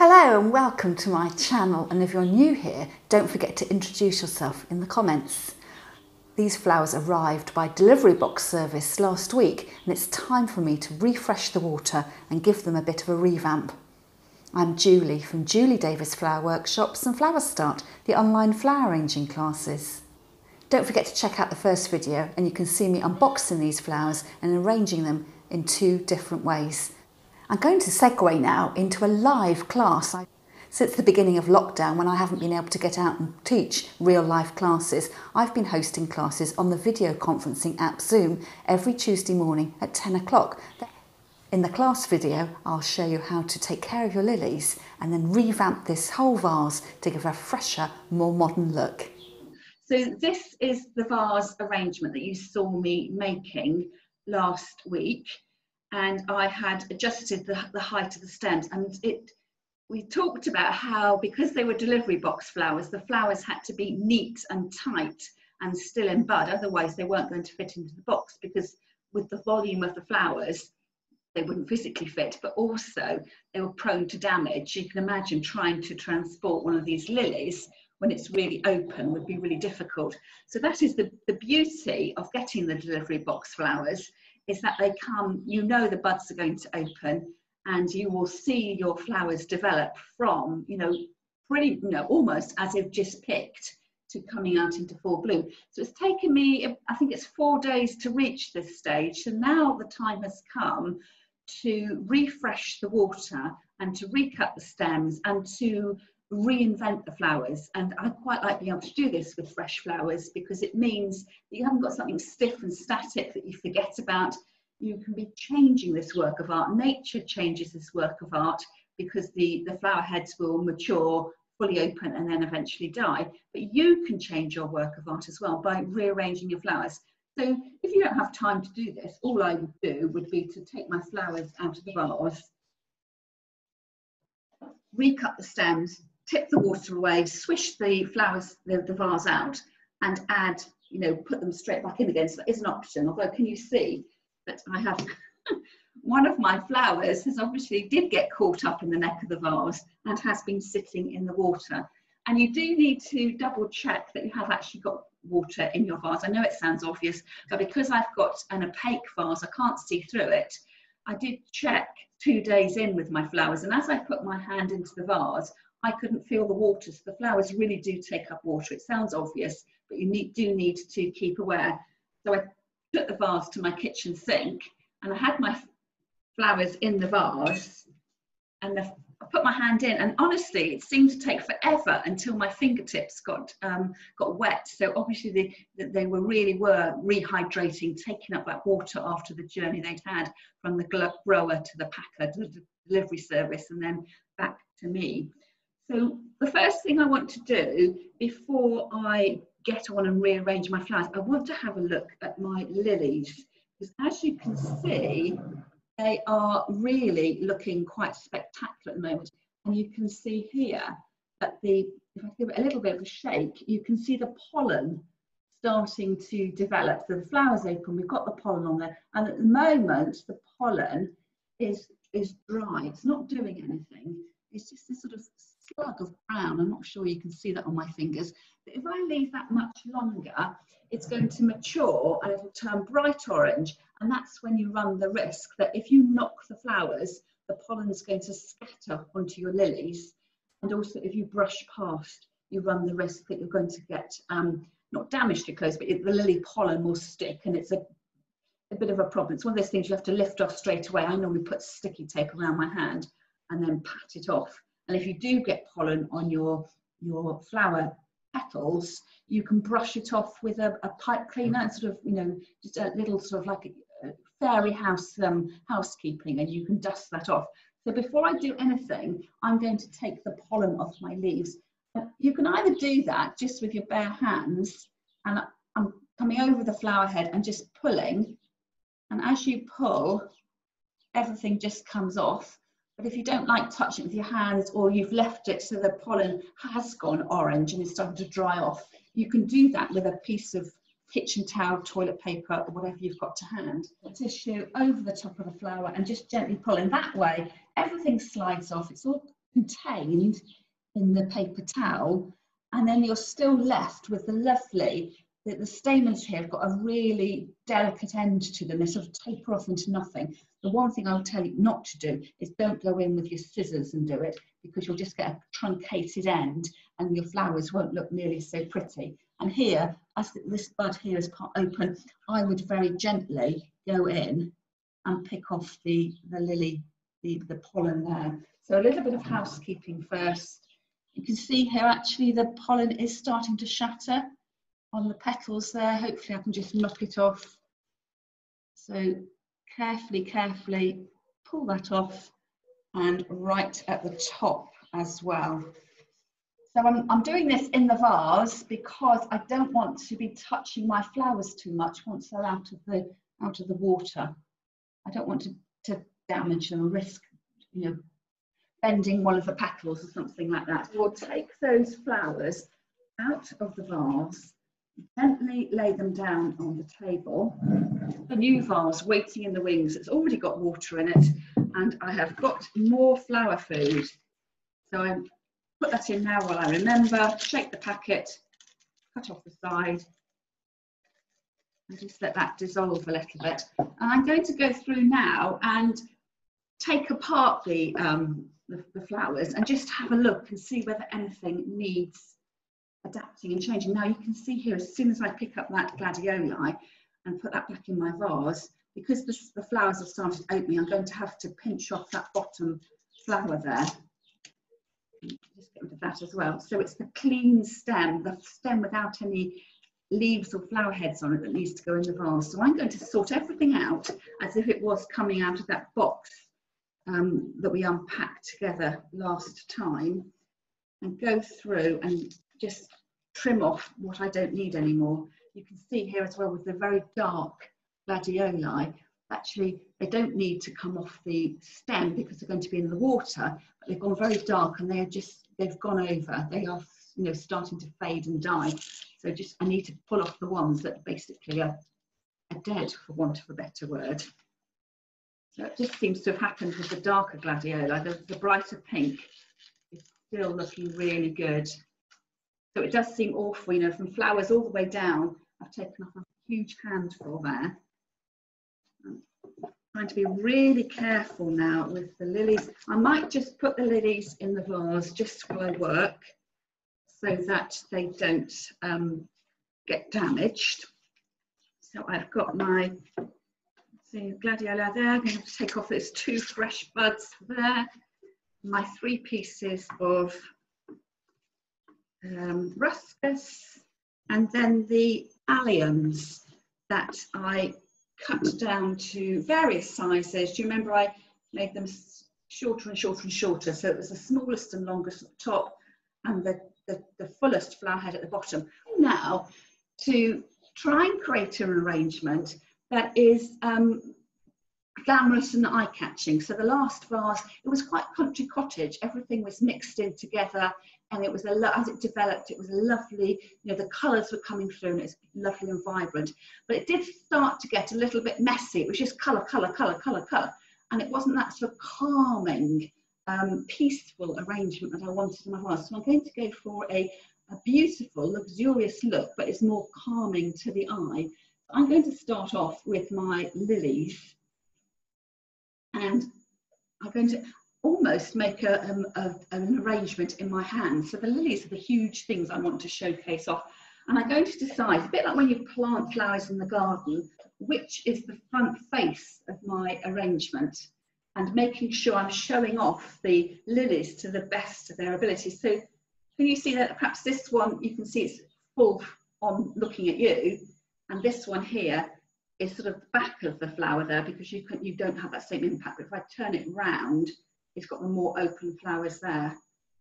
Hello and welcome to my channel, and if you're new here, don't forget to introduce yourself in the comments. These flowers arrived by delivery box service last week and it's time for me to refresh the water and give them a bit of a revamp. I'm Julie from Julie Davis Flower Workshops and Flower Start, the online flower arranging classes. Don't forget to check out the first video and you can see me unboxing these flowers and arranging them in two different ways. I'm going to segue now into a live class. Since the beginning of lockdown, when I haven't been able to get out and teach real life classes, I've been hosting classes on the video conferencing app Zoom every Tuesday morning at 10 o'clock. In the class video, I'll show you how to take care of your lilies and then revamp this whole vase to give a fresher, more modern look. So this is the vase arrangement that you saw me making last week. And I had adjusted the height of the stems, and we talked about how, because they were delivery box flowers, the flowers had to be neat and tight and still in bud, otherwise they weren't going to fit into the box, because with the volume of the flowers they wouldn't physically fit, but also they were prone to damage. You can imagine trying to transport one of these lilies when it's really open would be really difficult. So that is the beauty of getting the delivery box flowers, is that they come, you know, the buds are going to open and you will see your flowers develop from, pretty, almost as if just picked to coming out into full bloom. So it's taken me, I think it's 4 days to reach this stage. So now the time has come to refresh the water and to recut the stems and to reinvent the flowers. And I quite like being able to do this with fresh flowers, because it means that you haven't got something stiff and static that you forget about. You can be changing this work of art. Nature changes this work of art, because the flower heads will mature, fully open, and then eventually die. But you can change your work of art as well by rearranging your flowers. So if you don't have time to do this, all I would do would be to take my flowers out of the vase, recut the stems, tip the water away, swish the flowers, the vase out, and add, put them straight back in again. So that is an option. Although, can you see that I have one of my flowers has obviously did get caught up in the neck of the vase and has been sitting in the water. And you do need to double check that you have actually got water in your vase. I know it sounds obvious, but because I've got an opaque vase, I can't see through it. I did check 2 days in with my flowers, and as I put my hand into the vase, I couldn't feel the water. So the flowers really do take up water. It sounds obvious, but you do need to keep aware. So I took the vase to my kitchen sink and I had my flowers in the vase, and I put my hand in, and honestly it seemed to take forever until my fingertips got wet. So obviously they were rehydrating, taking up that water after the journey they'd had from the grower to the packer to the delivery service and then back to me. So the first thing I want to do before I get on and rearrange my flowers, I want to have a look at my lilies, because as you can see, they are really looking quite spectacular at the moment. And you can see here that if I give it a little bit of a shake, you can see the pollen starting to develop. So the flowers open, we've got the pollen on there, and at the moment the pollen is dry. It's not doing anything. It's just this sort of slug of brown. I'm not sure you can see that on my fingers, but if I leave that much longer, it's going to mature and it'll turn bright orange, and that's when you run the risk that if you knock the flowers, the pollen is going to scatter onto your lilies, and also if you brush past, you run the risk that you're going to get not damage to clothes, but the lily pollen will stick, and it's a bit of a problem. It's one of those things you have to lift off straight away. I normally put sticky tape around my hand and then pat it off. And if you do get pollen on your flower petals, you can brush it off with a pipe cleaner and sort of, just a little sort of like a fairy house housekeeping, and you can dust that off. So before I do anything, I'm going to take the pollen off my leaves. You can either do that just with your bare hands, and I'm coming over the flower head and just pulling, and as you pull, everything just comes off. But if you don't like touching it with your hands, or you've left it so the pollen has gone orange and it's starting to dry off, you can do that with a piece of kitchen towel, toilet paper, or whatever you've got to hand. Tissue over the top of the flower and just gently pull in that way. Everything slides off. It's all contained in the paper towel, and then you're still left with the lovely, the stamens here have got a really delicate end to them. They sort of taper off into nothing. The one thing I would tell you not to do is don't go in with your scissors and do it, because you'll just get a truncated end and your flowers won't look nearly so pretty. And here, as this bud here is open, I would very gently go in and pick off the lily, the pollen there. So a little bit of housekeeping first. You can see here actually the pollen is starting to shatter on the petals there. Hopefully I can just knock it off. So carefully pull that off, and right at the top as well. So I'm doing this in the vase because I don't want to be touching my flowers too much once they're out of the water. I don't want to damage them or risk, you know, bending one of the petals or something like that. We'll take those flowers out of the vase, gently lay them down on the table. The new vase waiting in the wings, it's already got water in it, and I have got more flower food. So I put that in now while I remember, shake the packet, cut off the side, and just let that dissolve a little bit. And I'm going to go through now and take apart the flowers and just have a look and see whether anything needs adapting and changing. Now you can see here, as soon as I pick up that gladioli and put that back in my vase, because the flowers have started opening, I'm going to have to pinch off that bottom flower there. Just get rid of that as well. So it's the clean stem, the stem without any leaves or flower heads on it, that needs to go in the vase. So I'm going to sort everything out as if it was coming out of that box that we unpacked together last time, and go through and just trim off what I don't need anymore. You can see here as well with the very dark gladioli, actually they don't need to come off the stem because they're going to be in the water, but they've gone very dark and they've gone over. They are, you know, starting to fade and die. So just I need to pull off the ones that basically are dead, for want of a better word. So it just seems to have happened with the darker gladioli. The brighter pink is still looking really good. So it does seem awful, you know, from flowers all the way down. I've taken off a huge handful there. I'm trying to be really careful now with the lilies. I might just put the lilies in the vase just while I work, so that they don't get damaged. So I've got my gladioli there. I'm going to take off those 2 fresh buds there. My 3 pieces of ruscus, and then the alliums that I cut down to various sizes. Do you remember I made them shorter and shorter and shorter? So it was the smallest and longest at the top, and the fullest flower head at the bottom. Now, to try and create an arrangement that is glamorous and eye-catching. So the last vase, it was quite country cottage. Everything was mixed in together, and it was as it developed, it was lovely. You know, the colours were coming through, and it's lovely and vibrant. But it did start to get a little bit messy. It was just colour, colour, colour, colour, colour, and it wasn't that sort of calming, peaceful arrangement that I wanted in my vase. So I'm going to go for a beautiful, luxurious look, but it's more calming to the eye. I'm going to start off with my lilies, and I'm going to almost make an arrangement in my hand. So the lilies are the huge things I want to showcase off, and I'm going to decide, a bit like when you plant flowers in the garden, which is the front face of my arrangement, and making sure I'm showing off the lilies to the best of their ability. So can you see that perhaps this one, you can see it's full on looking at you, and this one here is sort of back of the flower there, because you don't have that same impact. But if I turn it round, it's got the more open flowers there.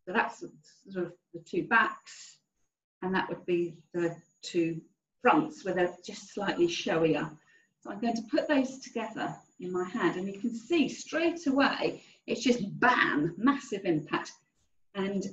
So that's sort of the 2 backs, and that would be the 2 fronts where they're just slightly showier. So I'm going to put those together in my hand, and you can see straight away, it's just bam, massive impact. And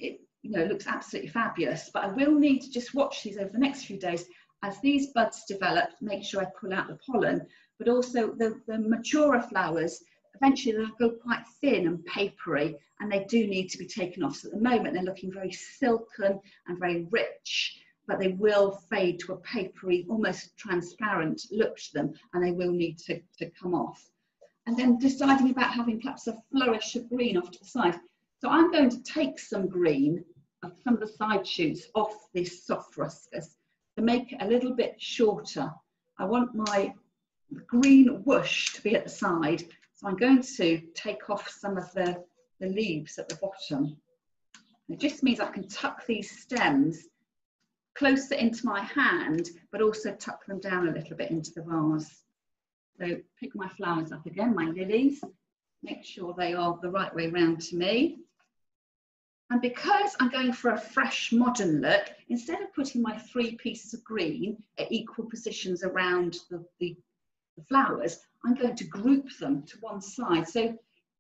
it, you know, looks absolutely fabulous. But I will need to just watch these over the next few days as these buds develop, make sure I pull out the pollen, but also the maturer flowers, eventually they'll go quite thin and papery, and they do need to be taken off. So at the moment they're looking very silken and very rich, but they will fade to a papery, almost transparent look to them, and they will need to come off. And then deciding about having perhaps a flourish of green off to the side. So I'm going to take some green, some of the side shoots off this soft ruscus to make it a little bit shorter. I want my green whoosh to be at the side, so I'm going to take off some of the leaves at the bottom. It just means I can tuck these stems closer into my hand, but also tuck them down a little bit into the vase. So pick my flowers up again, my lilies, make sure they are the right way round to me. And because I'm going for a fresh modern look, instead of putting my 3 pieces of green at equal positions around the flowers, I'm going to group them to one side. So,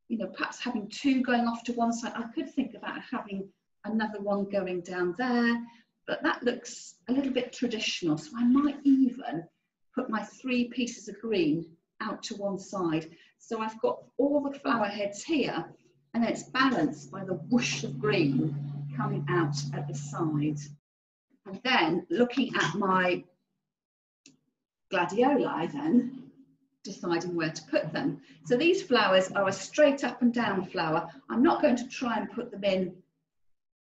you know, perhaps having 2 going off to one side. I could think about having another one going down there, but that looks a little bit traditional. So I might even put my 3 pieces of green out to one side. So I've got all the flower heads here, and then it's balanced by the whoosh of green coming out at the side. And then looking at my gladioli then, deciding where to put them. So these flowers are a straight up and down flower. I'm not going to try and put them in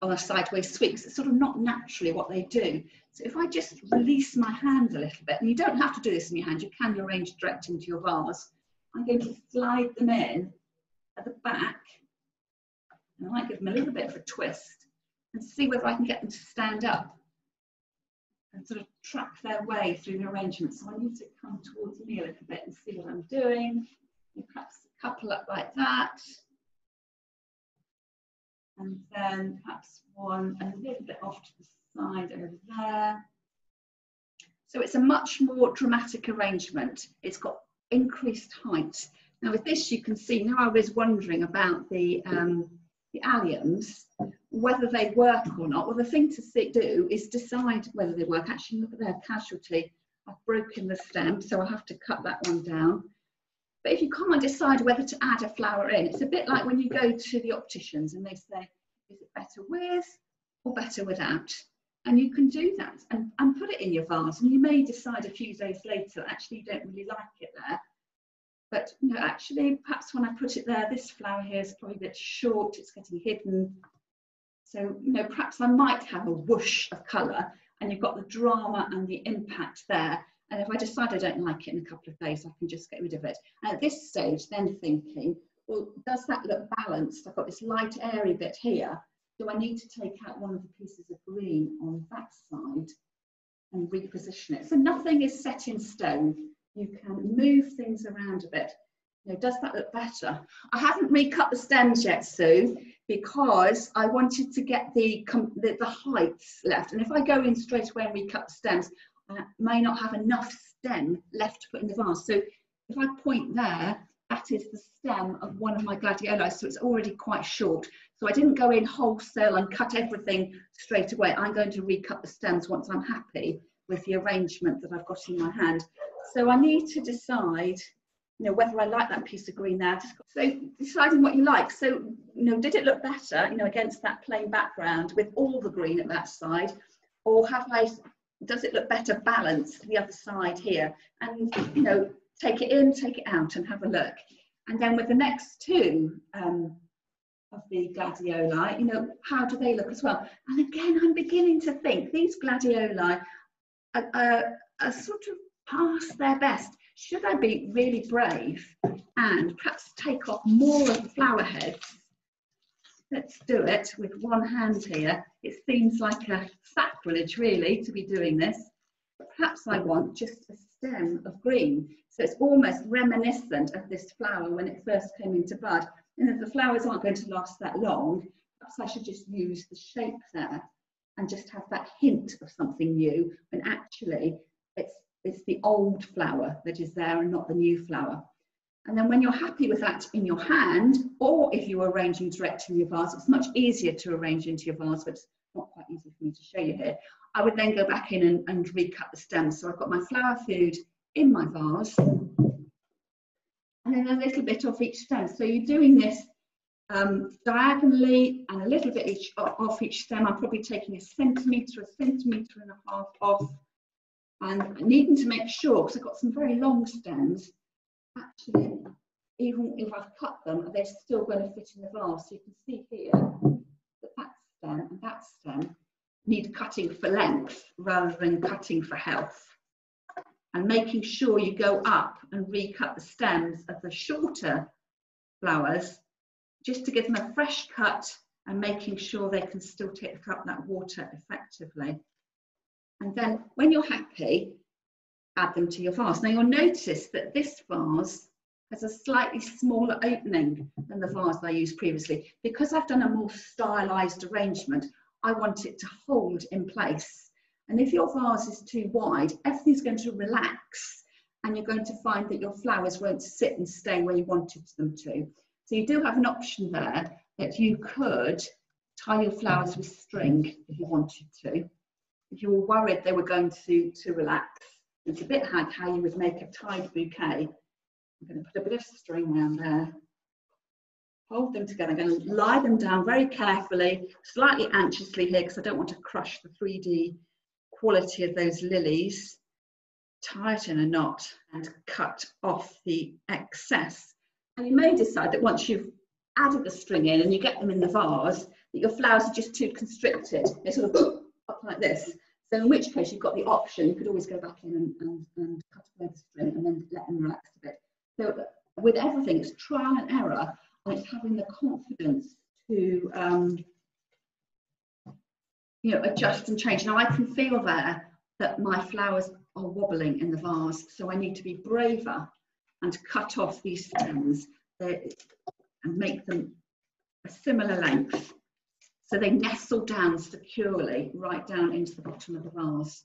on a sideways sweep, because it's sort of not naturally what they do. So if I just release my hand a little bit, and you don't have to do this in your hand, you can arrange direct into your vase. I'm going to slide them in at the back, and I might give them a little bit of a twist and see whether I can get them to stand up and sort of track their way through the arrangement. So I need to come towards me a little bit and see what I'm doing. And perhaps a couple up like that. And then perhaps one a little bit off to the side over there. So it's a much more dramatic arrangement. It's got increased height. Now with this you can see, now I was wondering about the alliums, whether they work or not. Well, the thing to do is decide whether they work. Actually, look at their casualty. I've broken the stem, so I'll have to cut that one down. But if you can't decide whether to add a flower in, it's a bit like when you go to the opticians and they say, is it better with or better without? And you can do that and put it in your vase, and you may decide a few days later, actually you don't really like it there. But you know, actually, perhaps when I put it there, this flower here is probably a bit short, it's getting hidden. So, you know, perhaps I might have a whoosh of colour, and you've got the drama and the impact there. And if I decide I don't like it in a couple of days, I can just get rid of it. And at this stage, then thinking, well, does that look balanced? I've got this light, airy bit here. Do I need to take out one of the pieces of green on that side and reposition it? So nothing is set in stone. You can move things around a bit. You know, does that look better? I haven't recut the stems yet, Sue, because I wanted to get the heights left. And if I go in straight away and recut the stems, I may not have enough stem left to put in the vase. So if I point there, that is the stem of one of my gladioli, so it's already quite short. So I didn't go in wholesale and cut everything straight away. I'm going to recut the stems once I'm happy with the arrangement that I've got in my hand. So I need to decide, you know, whether I like that piece of green there. So deciding what you like. So, you know, did it look better, you know, against that plain background with all the green at that side, or does it look better balanced to the other side here? And, you know, take it in, take it out and have a look. And then with the next two of the gladioli, you know, how do they look as well? And again, I'm beginning to think these gladioli are sort of past their best. Should I be really brave and perhaps take off more of the flower heads? Let's do it with one hand here. It seems like a sacrilege really to be doing this. But perhaps I want just a stem of green. So it's almost reminiscent of this flower when it first came into bud. And if the flowers aren't going to last that long, perhaps I should just use the shape there and just have that hint of something new, when actually it's the old flower that is there and not the new flower. And then when you're happy with that in your hand, or if you're arranging direct in your vase, it's much easier to arrange into your vase, but it's not quite easy for me to show you here. I would then go back in and recut the stems. So I've got my flower food in my vase. and then a little bit off each stem. So you're doing this diagonally and a little bit off each stem. I'm probably taking a centimetre and a half off, and needing to make sure, because I've got some very long stems, actually, even if I've cut them, they're still going to fit in the vase. So you can see here that that stem and that stem need cutting for length rather than cutting for health. And making sure you go up and recut the stems of the shorter flowers, just to give them a fresh cut and making sure they can still take up that water effectively. And then when you're happy, add them to your vase. Now you'll notice that this vase has a slightly smaller opening than the vase I used previously. Because I've done a more stylized arrangement, I want it to hold in place. And if your vase is too wide, everything's going to relax, and you're going to find that your flowers won't sit and stay where you wanted them to. So you do have an option there that you could tie your flowers with string if you wanted to. If you were worried they were going to relax, it's a bit like how you would make a tied bouquet. I'm going to put a bit of string around there. Hold them together. I'm going to lie them down very carefully, slightly anxiously here, because I don't want to crush the 3D quality of those lilies. Tie it in a knot and cut off the excess. And you may decide that once you've added the string in and you get them in the vase, that your flowers are just too constricted. They're sort of up like this. So in which case you've got the option, you could always go back in and cut away the string and then let them relax a bit. So with everything, it's trial and error, and it's having the confidence to adjust and change. Now I can feel there that my flowers are wobbling in the vase, so I need to be braver and cut off these stems and make them a similar length, so they nestle down securely right down into the bottom of the vase.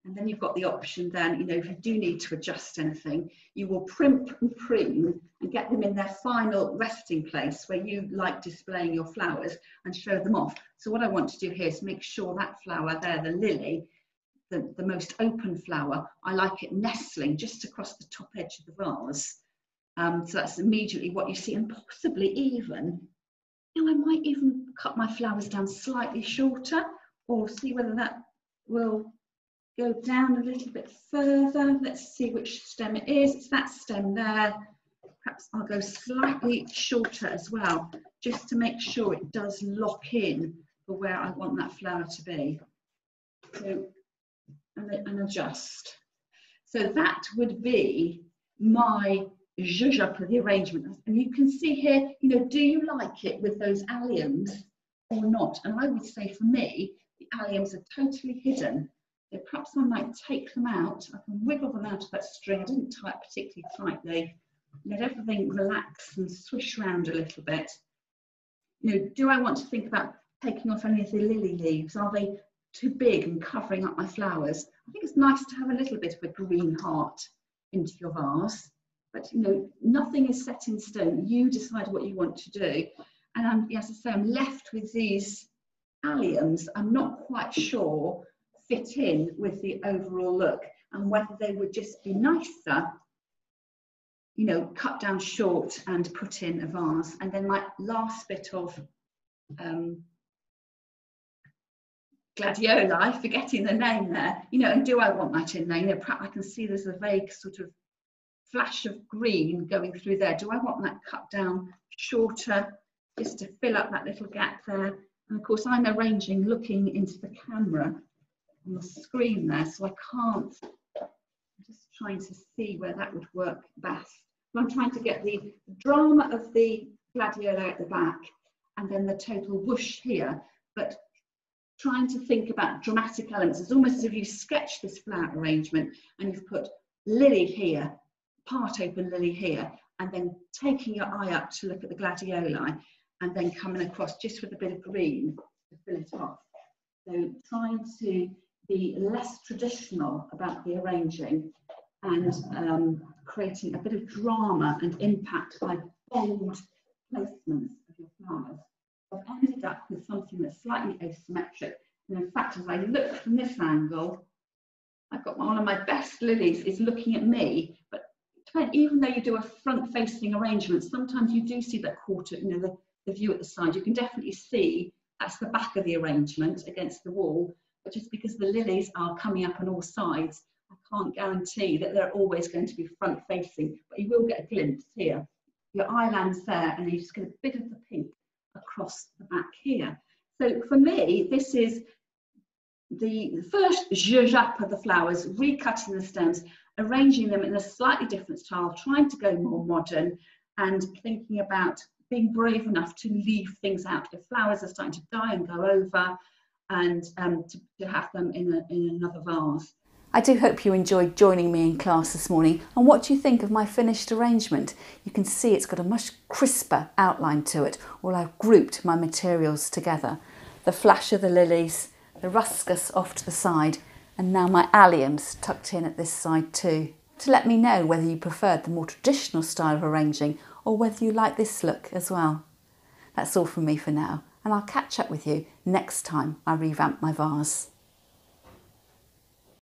And then you've got the option then, if you do need to adjust anything, you will primp and preen and get them in their final resting place where you like displaying your flowers, and show them off. So what I want to do here is make sure that flower there, the lily, the most open flower, I like it nestling just across the top edge of the vase. So that's immediately what you see, and possibly even, I might even cut my flowers down slightly shorter, or see whether that will go down a little bit further. Let's see which stem it is. It's that stem there. Perhaps I'll go slightly shorter as well, just to make sure it does lock in for where I want that flower to be. So, and adjust. So that would be my zhuzh for the arrangement. And you can see here, do you like it with those alliums or not? And I would say for me, the alliums are totally hidden. So perhaps I might take them out. I can wiggle them out of that string. I didn't tie it particularly tightly. Let everything relax and swish around a little bit. Do I want to think about taking off any of the lily leaves? Are they too big and covering up my flowers? I think it's nice to have a little bit of a green heart into your vase. But nothing is set in stone. You decide what you want to do. And as I say, I'm left with these alliums. I'm not quite sure fit in with the overall look, and whether they would just be nicer, cut down short and put in a vase. And then my last bit of gladioli, forgetting the name there, and do I want that in there? Perhaps I can see there's a vague sort of flash of green going through there. Do I want that cut down shorter, just to fill up that little gap there? And of course I'm arranging looking into the camera on the screen there, so I can't, I'm just trying to see where that would work best. So I'm trying to get the drama of the gladioli at the back, and then the total whoosh here, but trying to think about dramatic elements. It's almost as if you sketch this flower arrangement and you've put lily here, part open lily here, and then taking your eye up to look at the gladioli, and then coming across just with a bit of green to fill it off. So trying to be less traditional about the arranging, and creating a bit of drama and impact by bold placements of your flowers. I've ended up with something that's slightly asymmetric. And in fact, as I look from this angle, I've got one of my best lilies is looking at me, but even though you do a front-facing arrangement, sometimes you do see that quarter, you know, the view at the side. You can definitely see that's the back of the arrangement against the wall, but just because the lilies are coming up on all sides, I can't guarantee that they're always going to be front-facing, but you will get a glimpse here. Your eyeland's there, and you just get a bit of the pink across the back here. So for me, this is the first zhuzh-up of the flowers, recutting the stems, arranging them in a slightly different style, trying to go more modern, and thinking about being brave enough to leave things out. If flowers are starting to die and go over, and to have them in another vase. I do hope you enjoyed joining me in class this morning. And what do you think of my finished arrangement? You can see it's got a much crisper outline to it, while I've grouped my materials together. The flash of the lilies, the ruscus off to the side, and now my alliums tucked in at this side too. To let me know whether you preferred the more traditional style of arranging or whether you like this look as well. That's all from me for now, and I'll catch up with you next time I revamp my vase.